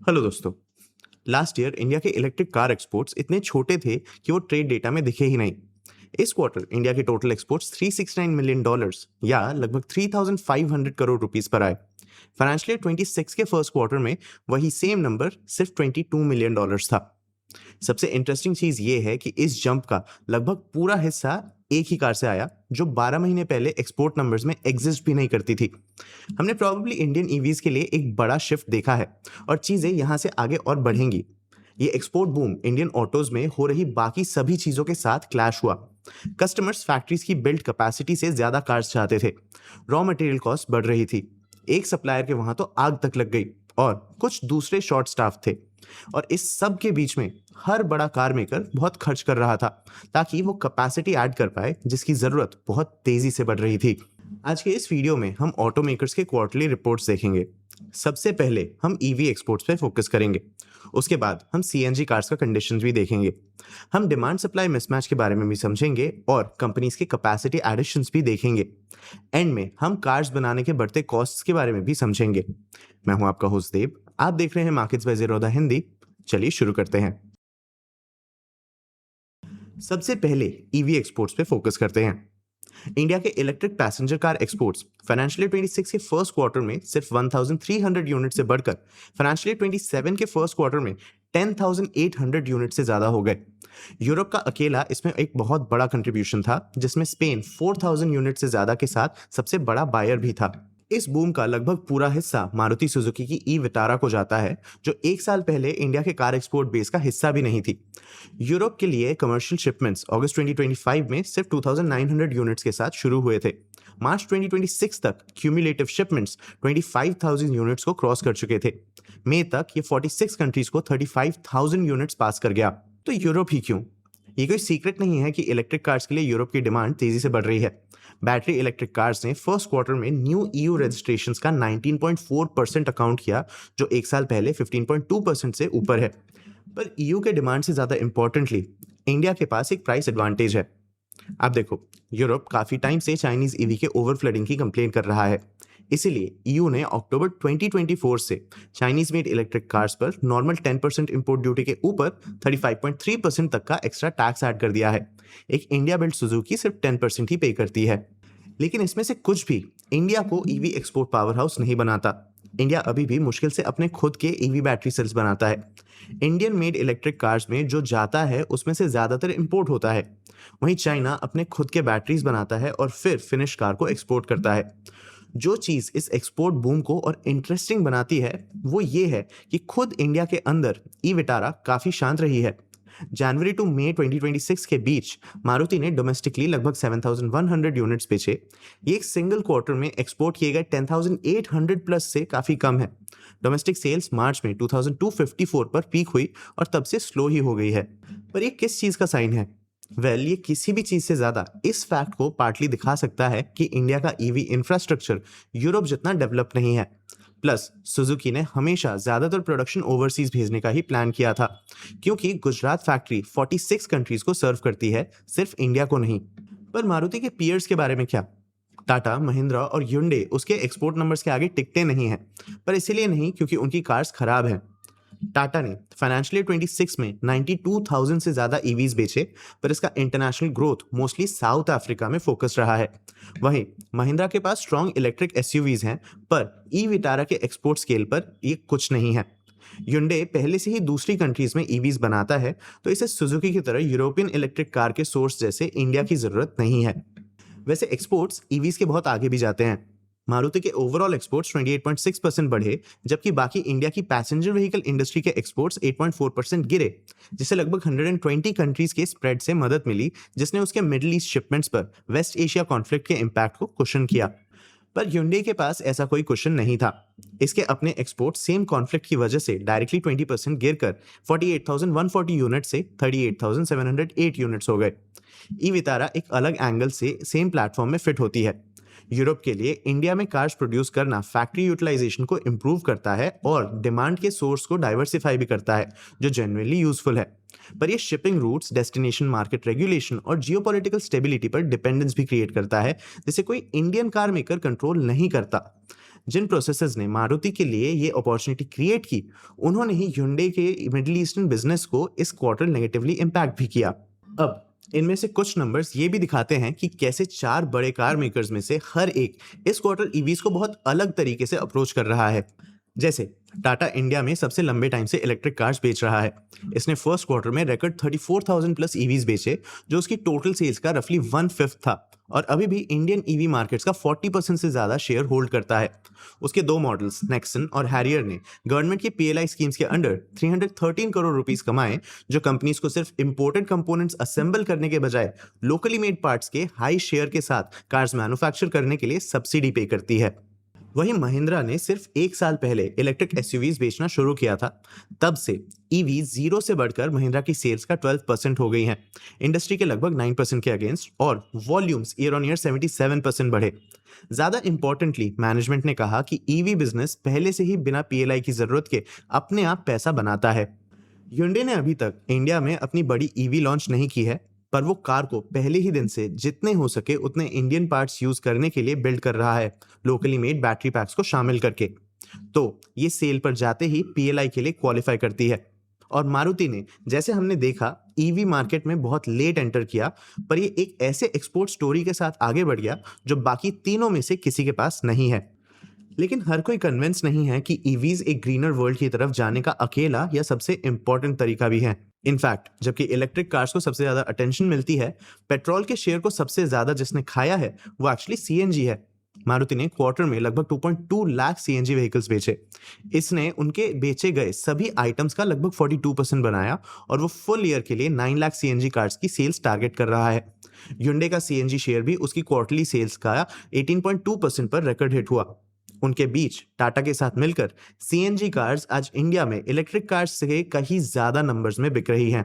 Hello दोस्तों। Last year India के electric car exports इतने छोटे थे कि वो ट्रेड डेटा में दिखे ही नहीं। इस क्वार्टर इंडिया के टोटल एक्सपोर्ट्स $369 मिलियन या लगभग 3,500 करोड़ रुपीस पर आए। फाइनेंशियल ईयर 26 के फर्स्ट क्वार्टर में वही सेम नंबर सिर्फ $22 मिलियन था। सबसे इंटरेस्टिंग चीज ये है कि इस जंप का लगभग पूरा हिस्सा एक ही कार से आया जो 12 महीने पहले एक्सपोर्ट नंबर्स में एग्जिस्ट भी नहीं करती थी। हमने प्रॉब्लली इंडियन ईवीज के लिए एक बड़ा शिफ्ट देखा है और चीजें यहां से आगे और बढ़ेंगी। ये एक्सपोर्ट बूम इंडियन ऑटोज में हो रही बाकी सभी चीजों के साथ क्लैश हुआ। कस्टमर्स फैक्ट्रीज की बिल्ड कैपेसिटी से ज्यादा कार्स चाहते थे, रॉ मटेरियल कॉस्ट बढ़ रही थी, एक सप्लायर के वहां तो आग तक लग गई और कुछ दूसरे शॉर्ट स्टाफ थे। और इस सब के बीच में हर बड़ा कार मेकर बहुत खर्च कर रहा था ताकि वो कैपेसिटी ऐड कर पाए जिसकी जरूरत बहुत तेजी से बढ़ रही थी। आज के इस वीडियो में हम ऑटो मेकर्स के क्वार्टरली रिपोर्ट्स देखेंगे। सबसे पहले हम ईवी एक्सपोर्ट्स पे फोकस करेंगे, उसके बाद हम सीएनजी कार्स का कंडीशंस भी देखेंगे, हम डिमांड सप्लाई मिसमैच के बारे में भी समझेंगे और कंपनीज के कैपेसिटी एडिशंस भी देखेंगे। एंड में हम कार्स बनाने के बढ़ते कॉस्ट्स के बारे में भी समझेंगे। मैं हूं आपका होस्ट देव, आप देख रहे हैं मार्केट्स बाय ज़ीरोधा हिंदी। चलिए शुरू करते हैं। सबसे पहले ईवी एक्सपोर्ट्स पे फोकस करते हैं। इंडिया के electric passenger car exports financial year 26 के फर्स्ट क्वार्टर में सिर्फ 1300 यूनिट से बढ़कर फाइनेंशियल ईयर 27 के फर्स्ट क्वार्टर में 10,800 यूनिट से ज्यादा हो गए। यूरोप का अकेला इसमें एक बहुत बड़ा कंट्रीब्यूशन था, जिसमें स्पेन 4,000 यूनिट से ज्यादा के साथ सबसे बड़ा बायर भी था। इस बूम का लगभग पूरा हिस्सा मारुति सुजुकी की ई विटारा को जाता है, जो एक साल पहले इंडिया के कार एक्सपोर्ट बेस का हिस्सा भी नहीं थी। यूरोप के लिए कमर्शियल शिपमेंट्स अगस्त 2025 में सिर्फ 2,900 यूनिट्स के साथ शुरू हुए थे। मार्च 2026 तक क्यूमुलेटिव शिपमेंट्स 25,000 यूनिट्स को क्रॉस कर चुके थे। मई तक ये 46 कंट्रीज को 35,000 यूनिट्स पास कर गया। तो यूरोप ही क्यों? ये कोई सीक्रेट नहीं है कि इलेक्ट्रिक कार्स के लिए यूरोप की डिमांड तेजी से बढ़ रही है। बैटरी इलेक्ट्रिक कार्स ने फर्स्ट क्वार्टर में न्यू ईयू रजिस्ट्रेशंस का 19.4% अकाउंट किया, जो एक साल पहले 15.2% से ऊपर है। पर ईयू के डिमांड से ज्यादा इंपॉर्टेंटली इंडिया के पास एक प्राइस एडवांटेज है। आप देखो, यूरोप काफी टाइम से चाइनीज ईवी के ओवरफ्लडिंग की कंप्लेन कर रहा है। इसीलिए ईयू ने अक्टूबर 2024 से चाइनीज मेड इलेक्ट्रिक कार्स पर नॉर्मल 10% इंपोर्ट ड्यूटी के ऊपर 35.3% तक का एक्स्ट्रा टैक्स ऐड कर दिया है। एक इंडिया बिल्ड सुजुकी सिर्फ 10% ही पे करती है। लेकिन इसमें से कुछ भी इंडिया को ईवी एक्सपोर्ट पावर हाउस नहीं बनाता। इंडिया अभी भी मुश्किल से अपने खुद के ईवी बैटरी सेल्स बनाता है। इंडियन मेड इलेक्ट्रिक कार्स में जो जाता है उसमें से ज्यादातर इंपोर्ट होता है। वहीं चाइना अपने खुद के बैटरीज बनाता है और फिर फिनिश कार को एक्सपोर्ट करता है। जो चीज इस एक्सपोर्ट बूम को और इंटरेस्टिंग बनाती है वो ये है कि खुद इंडिया के अंदर ई विटारा काफी शांत रही है। जनवरी टू मई 2026 के बीच मारुति ने डोमेस्टिकली लगभग 7,100 यूनिट्स बेचे। ये एक सिंगल क्वार्टर में एक्सपोर्ट किए गए 10,800 प्लस से काफी कम है। डोमेस्टिक सेल्स मार्च में 2,254 पर पीक हुई और तब से स्लो ही हो गई है। पर ये किस चीज का साइन है? ये किसी भी चीज से ज्यादा इस फैक्ट को पार्टली दिखा सकता है कि इंडिया का ईवी इंफ्रास्ट्रक्चर यूरोप जितना डेवलप नहीं है। प्लस सुजुकी ने हमेशा ज्यादातर प्रोडक्शन ओवरसीज भेजने का ही प्लान किया था, क्योंकि गुजरात फैक्ट्री 46 कंट्रीज को सर्व करती है, सिर्फ इंडिया को नहीं। पर मारुति के पीयर्स के बारे में क्या? टाटा, महिंद्रा और ह्युंडई उसके एक्सपोर्ट नंबर्स के आगे टिकते नहीं हैं, पर इसीलिए नहीं क्योंकि उनकी कार्स खराब हैं। टाटा ने फाइनेंशियल ईयर 26 में 92,000 से ज्यादा ईवीज बेचे, पर इसका international growth mostly south Africa में फोकस रहा है। वहीं महिंद्रा के पास स्ट्रॉन्ग इलेक्ट्रिक एसयूवीज हैं, पर ई विटारा के एक्सपोर्ट स्केल पर ये कुछ नहीं है। ह्युंडई पहले से ही दूसरी कंट्रीज में ईवीज बनाता है, तो इसे सुजुकी की तरह यूरोपियन इलेक्ट्रिक कार के सोर्स जैसे इंडिया की जरूरत नहीं है। वैसे एक्सपोर्ट्स ईवीज के बहुत आगे भी जाते हैं। मारुति के ओवरऑल एक्सपोर्ट्स 28.6% बढ़े, जबकि बाकी इंडिया की पैसेंजर व्हीकल इंडस्ट्री के एक्सपोर्ट्स 8.4% गिरे, जिसे लगभग 120 कंट्रीज के स्प्रेड से मदद मिली, जिसने उसके मिडिल ईस्ट शिपमेंट्स पर वेस्ट एशिया कॉन्फ्लिक्ट के इम्पैक्ट को कुशन किया। पर ह्युंडई के पास ऐसा कोई कुशन नहीं था। इसके अपने एक्सपोर्ट सेम कॉन्फ्लिक्ट की वजह से डायरेक्टली 20% गिरकर 48,140 यूनिट से 38,708 यूनिट्स हो गए। ई विटारा एक अलग एंगल से सेम प्लेटफॉर्म में फिट होती है। यूरोप के लिए इंडिया में कार्स प्रोड्यूस करना फैक्ट्री यूटिलाइजेशन को इंप्रूव करता है और डिमांड के सोर्स को डाइवर्सिफाई भी करता है, जो जेन्युइनली यूजफुल है। पर ये shipping routes, destination market regulation और जियोपॉलिटिकल स्टेबिलिटी पर डिपेंडेंस भी क्रिएट करता है, जिसे कोई इंडियन कार मेकर कंट्रोल नहीं करता। जिन प्रोसेसर्स ने मारुति के लिए ये अपॉर्चुनिटी क्रिएट की, उन्होंने ही Hyundai के मिडिल ईस्टर्न बिजनेस को इस क्वार्टर नेगेटिवली इम्पैक्ट भी किया। अब इनमें से कुछ नंबर्स ये भी दिखाते हैं कि कैसे 4 बड़े कार मेकर्स में से हर एक इस क्वार्टर ईवीज को बहुत अलग तरीके से अप्रोच कर रहा है। जैसे टाटा इंडिया में सबसे लंबे टाइम से इलेक्ट्रिक कार्स बेच रहा है। इसने फर्स्ट क्वार्टर में रिकॉर्ड 34,000 प्लस ईवीज बेचे, जो उसकी टोटल सेल्स का रफली 1/5 था और अभी भी इंडियन ईवी मार्केट्स का 40% से ज्यादा शेयर होल्ड करता है। उसके दो मॉडल्स नेक्सन और हैरियर ने गवर्नमेंट की पीएलआई स्कीम्स के अंडर 313 करोड़ रुपीस कमाए, जो कंपनीज को सिर्फ इंपोर्टेड कंपोनेंट्स असेंबल करने के बजाय लोकली मेड पार्ट्स के हाई शेयर के साथ कार्स मैन्युफैक्चर करने के लिए सब्सिडी पे करती है। वहीं महिंद्रा ने सिर्फ 1 साल पहले इलेक्ट्रिक एसयूवीज बेचना शुरू किया था। तब से ईवी जीरो से बढ़कर महिंद्रा की सेल्स का 12% हो गई हैं, इंडस्ट्री के लगभग 9% के अगेंस्ट, और वॉल्यूम्स ईयर ऑन ईयर 77% बढ़े। ज्यादा इंपॉर्टेंटली मैनेजमेंट ने कहा कि ईवी बिजनेस पहले से ही बिना पीएलआई की जरूरत के अपने आप पैसा बनाता है। Hyundai ने अभी तक इंडिया में अपनी बड़ी ईवी लॉन्च नहीं की है, पर वो कार को पहले ही दिन से जितने हो सके उतने इंडियन पार्ट्स यूज करने के लिए बिल्ड कर रहा है, लोकली मेड बैटरी पैक्स को शामिल करके। तो ये सेल पर जाते ही पीएलआई के लिए क्वालिफाई करती है। और मारुति ने, जैसे हमने देखा, ईवी मार्केट में बहुत लेट एंटर किया, पर ये एक ऐसे एक्सपोर्ट स्टोरी के साथ आगे बढ़ गया जो बाकी तीनों में से किसी के पास नहीं है। लेकिन हर कोई कन्विंस नहीं है कि ईवीज एक ग्रीनर वर्ल्ड की तरफ जाने का अकेला या सबसे इंपॉर्टेंट तरीका भी है। इनफैक्ट जबकि इलेक्ट्रिक कार्स को सबसे ज्यादा अटेंशन मिलती है, पेट्रोल के शेयर को सबसे ज्यादा जिसने खाया है वो एक्चुअली सीएनजी है। मारुति ने क्वार्टर में लगभग 2.2 लाख सीएनजी व्हीकल्स बेचे। इसने उनके बेचे गए सभी आइटम्स का लगभग 42% बनाया और वो फुल ईयर के लिए 9 लाख सीएनजी कार्स की सेल्स टारगेट कर रहा है। Hyundai का सीएनजी शेयर भी उसकी क्वार्टरली सेल्स का 18.2% पर रिकॉर्ड हिट हुआ। उनके बीच टाटा के साथ मिलकर सीएनजी कार्स आज इंडिया में इलेक्ट्रिक कार्स से कहीं ज्यादा नंबर्स में बिक रही हैं।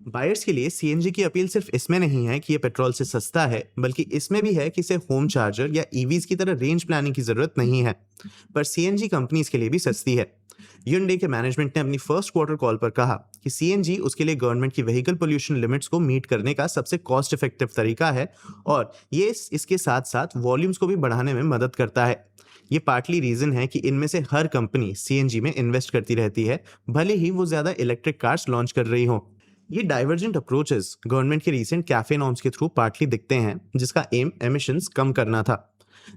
बायर्स के लिए सीएनजी की अपील सिर्फ इसमें नहीं है कि ये पेट्रोल से सस्ता है, बल्कि इसमें भी है कि इसे होम चार्जर या ईवीज की तरह रेंज प्लानिंग की जरूरत नहीं है, पर सीएनजी कंपनीज के लिए भी सस्ती है। Hyundai के मैनेजमेंट ने अपनी फर्स्ट क्वार्टर कॉल पर कहा कि सीएनजी उसके लिए गवर्नमेंट की व्हीकल पोल्यूशन लिमिट्स को मीट करने का सबसे कॉस्ट इफेक्टिव तरीका है और ये इसके साथ साथ वॉल्यूम्स को भी बढ़ाने में मदद करता है। ये पार्टली रीजन है कि इनमें से हर कंपनी सीएनजी में इन्वेस्ट करती रहती है, भले ही वो ज्यादा इलेक्ट्रिक कार्स लॉन्च कर रही हो। ये डाइवर्जेंट अप्रोचेस गवर्नमेंट के रीसेंट कैफे नॉर्म्स के थ्रू पार्टली दिखते हैं, जिसका एम एमिशंस कम करना था।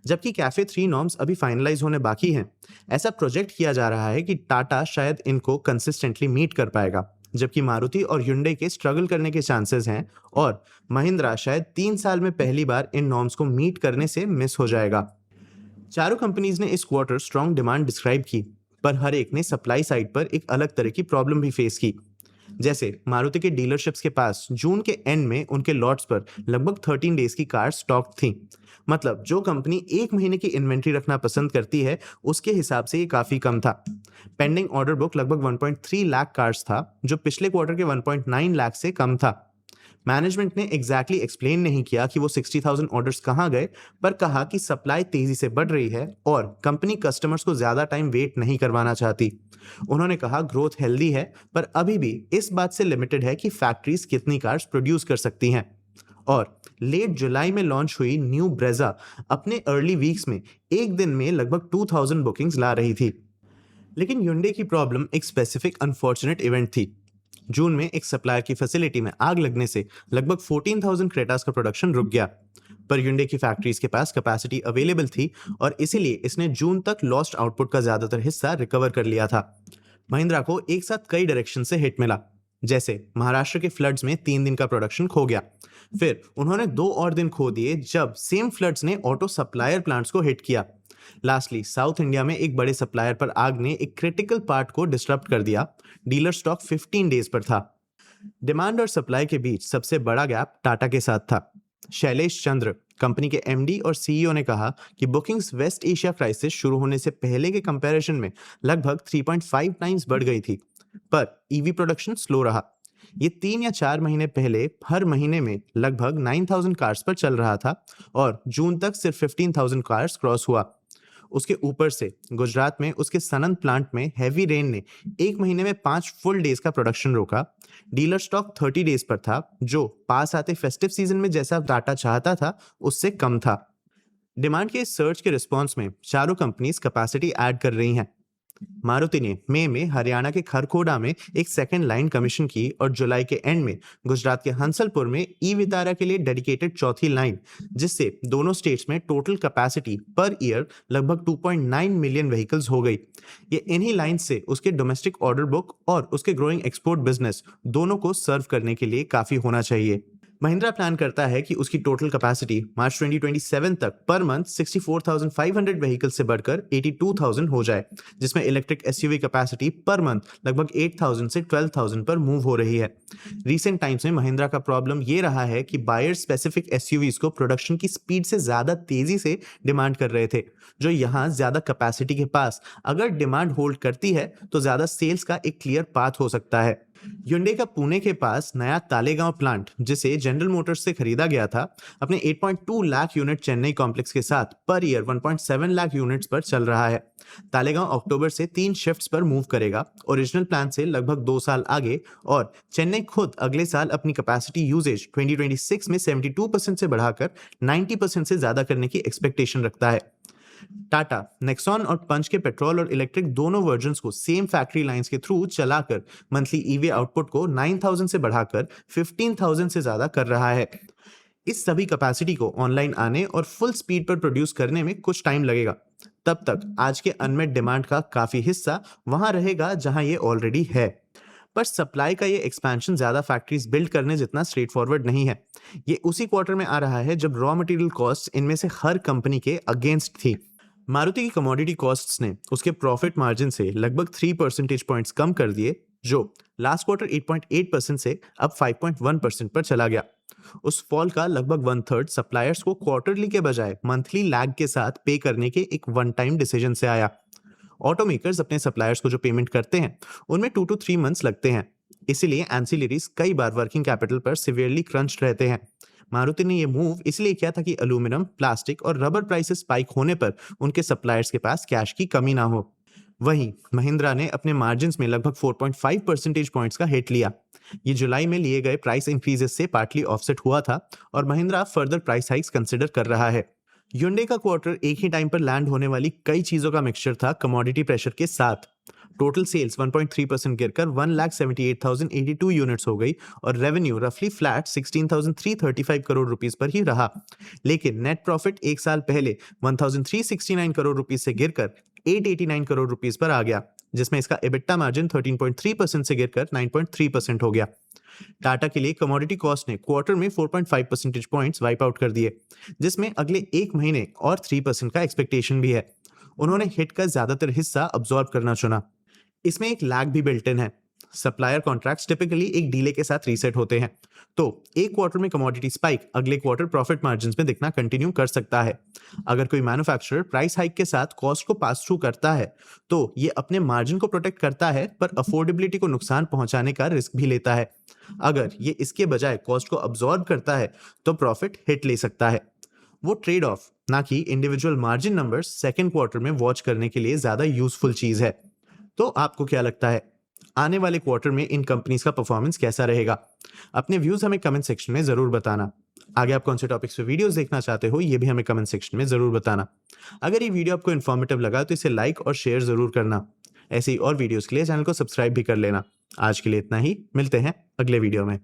जबकि कैफे 3 नॉर्म्स अभी फाइनलाइज होने बाकी हैं, ऐसा प्रोजेक्ट किया जा रहा है कि टाटा शायद इनको कंसिस्टेंटली मीट कर पाएगा, जबकि मारुति और Hyundai के स्ट्रगल करने के चांसेस हैं और महिंद्रा शायद 3 साल में पहली बार इन नॉर्म्स को मीट करने से मिस हो जाएगा। चारों कंपनीज ने इस क्वार्टर स्ट्रॉन्ग डिमांड डिस्क्राइब की, पर हर एक ने सप्लाई साइड पर एक अलग तरह की प्रॉब्लम भी फेस की। जैसे मारुति के डीलरशिप्स के पास जून के एंड में उनके लॉट्स पर लगभग 13 डेज की कार स्टॉक थी। मतलब जो कंपनी 1 महीने की इन्वेंट्री रखना पसंद करती है, उसके हिसाब से ये काफी कम था। पेंडिंग ऑर्डर बुक लगभग 1.3 लाख कार्स था, जो पिछले क्वार्टर के 1.9 लाख से कम था। मैनेजमेंट ने एग्जैक्टली एक्सप्लेन नहीं किया कि वो 60,000 ऑर्डर्स कहां गए, पर कहा कि सप्लाई तेजी से बढ़ रही है और कंपनी कस्टमर्स को ज्यादा टाइम वेट नहीं करवाना चाहती। उन्होंने कहा ग्रोथ हेल्दी है, पर अभी भी इस बात से लिमिटेड है कि फैक्ट्रीज कितनी कार्स प्रोड्यूस कर सकती हैं। और लेट जुलाई में लॉन्च हुई न्यू ब्रेजा अपने अर्ली वीक्स में एक दिन में लगभग 2000 बुकिंग्स ला रही थी। लेकिन Hyundai की प्रॉब्लम एक स्पेसिफिक अनफॉर्चुनेट इवेंट थी। जून में एक सप्लायर की फैसिलिटी में आग लगने से लगभग 14,000 क्रेटास का प्रोडक्शन रुक गया, पर Hyundai की फैक्ट्रीज के पास कैपेसिटी अवेलेबल थी और इसीलिए इसने जून तक लॉस्ट आउटपुट का ज्यादातर हिस्सा रिकवर कर लिया था। महिंद्रा को एक साथ कई डायरेक्शन से हिट मिला, जैसे महाराष्ट्र के फ्लड्स में 3 दिन का प्रोडक्शन खो गया, फिर उन्होंने 2 और दिन खो दिए जब सेम फ्लड्स ने ऑटो सप्लायर प्लांट्स को हिट किया। लास्टली साउथ इंडिया में एक बड़े सप्लायर पर आग ने एक क्रिटिकल पार्ट को डिस्टर्ब कर दिया। डीलर स्टॉक 15 डेज पर था। डिमांड और सप्लाई के बीच सबसे बड़ा गैप टाटा के साथ था। शैलेश चंद्र, कंपनी के एमडी और सीईओ, ने कहा कि बुकिंग्स वेस्ट एशिया क्राइसिस शुरू होने से पहले के कंपैरिजन में लगभग 3.5 टाइम्स बढ़ गई थी, पर ईवी प्रोडक्शन स्लो रहा। ये 3 या 4 महीने पहले हर महीने में लगभग 9,000 कार्स पर चल रहा था और जून तक सिर्फ 15,000 कार्स क्रॉस हुआ। उसके ऊपर से गुजरात में उसके सनंद प्लांट में हैवी रेन ने 1 महीने में 5 फुल डेज का प्रोडक्शन रोका। डीलर स्टॉक 30 डेज पर था, जो पास आते फेस्टिव सीजन में जैसा टाटा चाहता था उससे कम था। डिमांड के सर्च के रिस्पॉन्स में चारों कंपनीज कैपेसिटी ऐड कर रही हैं। मारुति ने मई में हरियाणा के खरखोडा में एक सेकंड लाइन कमीशन की और जुलाई के एंड में गुजरात के हंसलपुर में ई वितारा के लिए डेडिकेटेड चौथी लाइन, जिससे दोनों स्टेट्स में टोटल कैपेसिटी पर ईयर लगभग 2.9 मिलियन व्हीकल्स हो गई। ये इन्हीं लाइन से उसके डोमेस्टिक ऑर्डर बुक और उसके ग्रोइंग एक्सपोर्ट बिजनेस दोनों को सर्व करने के लिए काफी होना चाहिए। महिंद्रा प्लान करता है कि उसकी टोटल कैपेसिटी मार्च 2027 तक पर मंथ 64,500 व्हीकल से बढ़कर 82,000 हो जाए, जिसमें electric SUV capacity per month लगभग 8,000 से 12,000 पर मूव हो रही है। रीसेंट टाइम्स में महिंद्रा का प्रॉब्लम ये रहा है कि बायर स्पेसिफिक एसयूवीज को प्रोडक्शन की स्पीड से ज्यादा तेजी से डिमांड कर रहे थे, जो यहाँ ज्यादा कैपेसिटी के पास अगर डिमांड होल्ड करती है तो ज्यादा सेल्स का एक क्लियर पाथ हो सकता है। Hyundai का पुणे के पास नया तालेगांव प्लांट, जिसे जनरल मोटर्स से खरीदा गया था, अपने 8.2 लाख यूनिट चेन्नई कॉम्प्लेक्स के साथ पर ईयर 1.7 लाख यूनिट्स पर चल रहा है। तालेगांव अक्टूबर से 3 शिफ्ट्स पर मूव करेगा, ओरिजिनल प्लान से लगभग 2 साल आगे, और चेन्नई खुद अगले साल अपनी कैपेसिटी यूजेज 2026 में 72% से बढ़ाकर 90% से ज्यादा करने की एक्सपेक्टेशन रखता है। टाटा नेक्सॉन और पंच के पेट्रोल और इलेक्ट्रिक दोनों वर्जन्स को सेम फैक्ट्री लाइंस के थ्रू चलाकर मंथली ईवी आउटपुट को 9,000 से बढ़ाकर 15,000 से ज्यादा कर रहा है। इस सभी कैपेसिटी को ऑनलाइन आने और फुल स्पीड पर प्रोड्यूस करने में कुछ टाइम लगेगा। तब तक आज के अनमेट डिमांड का काफी हिस्सा वहां रहेगा जहां ये ऑलरेडी है। पर सप्लाई का ये एक्सपेंशन ज्यादा फैक्ट्रीज बिल्ड करने जितना स्ट्रेट फॉरवर्ड नहीं है। ये उसी क्वार्टर में आ रहा है जब रॉ मटेरियल कॉस्ट इनमें से हर कंपनी के अगेंस्ट थी। मारुति की कमोडिटी कॉस्ट्स ने उसके प्रॉफिट मार्जिन से लगभग 3 परसेंटेज पॉइंट्स कम कर दिए, जो लास्ट क्वार्टर 8.8% से अब 5.1% पर चला गया। उस फॉल का लगभग 1/3 सप्लायर्स को क्वार्टरली के बजाय मंथली लैग के साथ पे करने के एक वन टाइम डिसीजन से आया। ऑटोमेकर्स अपने सप्लायर्स को जो पेमेंट करते हैं उनमें 2 to 3 मंथ्स लगते हैं, इसीलिए एंसिलरीज कई बार वर्किंग कैपिटल पर सिवियरली क्रंच्ड रहते हैं। मारुति ने यह मूव इसलिए किया था कि एल्यूमिनियम, प्लास्टिक और रबर प्राइसेस स्पाइक होने पर उनके सप्लायर्स के पास कैश की कमी ना हो। वहीं महिंद्रा ने अपने मार्जिन्स में लगभग 4.5 परसेंटेज पॉइंट्स का हिट लिया। ये जुलाई में लिए गए प्राइस इंक्रीजेस से पार्टली ऑफसेट हुआ था और Mahindra further price hikes consider कर रहा है। Hyundai का क्वार्टर एक ही टाइम पर लैंड होने वाली कई चीजों का मिक्सचर था कमोडिटी प्रेशर के साथ। टोटल सेल्स 1.3% गिरकर 1,78,082 यूनिट्स हो गई और रेवेन्यू रफली फ्लैट 16,335 करोड़ रुपीस पर ही रहा। लेकिन नेट प्रॉफिट एक साल पहले 1,369 करोड़ रुपीस से गिरकर 889 करोड़ रुपीस पर आ गया, जिसमें इसका एबिटा मार्जिन 13.3% से गिरकर 9.3% हो गया। टाटा के लिए कमोडिटी कॉस्ट ने क्वार्टर में 4.5 परसेंटेज पॉइंट्स वाइप आउट कर दिए, जिसमें अगले एक महीने और 3% का एक्सपेक्टेशन भी है। उन्होंने हिट का ज्यादातर हिस्सा अब्सॉर्ब करना चुना। इसमें एक लैग भी बिल्ट इन है। सप्लायर कॉन्ट्रैक्ट्स टिपिकली एक डीले के साथ रीसेट होते हैं, तो एक क्वार्टर में कमोडिटी स्पाइक अगले क्वार्टर प्रॉफिट मार्जिन्स में दिखना कंटिन्यू कर सकता है। अगर कोई मैन्युफैक्चरर प्राइस हाइक के साथ कॉस्ट को पास थ्रू करता है तो ये अपने मार्जिन को प्रोटेक्ट करता है, पर अफोर्डेबिलिटी को नुकसान पहुंचाने का रिस्क भी लेता है। अगर ये इसके बजाय कॉस्ट को अब्सॉर्ब करता है तो प्रॉफिट हिट ले सकता है। वो ट्रेड ऑफ, ना कि individual margin numbers, second quarter में वॉच करने के लिए ज्यादा यूजफुल चीज है। तो आपको क्या लगता है, आने वाले क्वार्टर में इन कंपनीज का परफॉर्मेंस कैसा रहेगा? अपने व्यूज हमें कमेंट सेक्शन में जरूर बताना। आगे आप कौन से टॉपिक्स पे वीडियोस देखना चाहते हो ये भी हमें कमेंट सेक्शन में जरूर बताना। अगर ये वीडियो आपको इन्फॉर्मेटिव लगा तो इसे लाइक और शेयर जरूर करना। ऐसे ही और वीडियोस के लिए चैनल को सब्सक्राइब भी कर लेना। आज के लिए इतना ही, मिलते हैं अगले वीडियो में।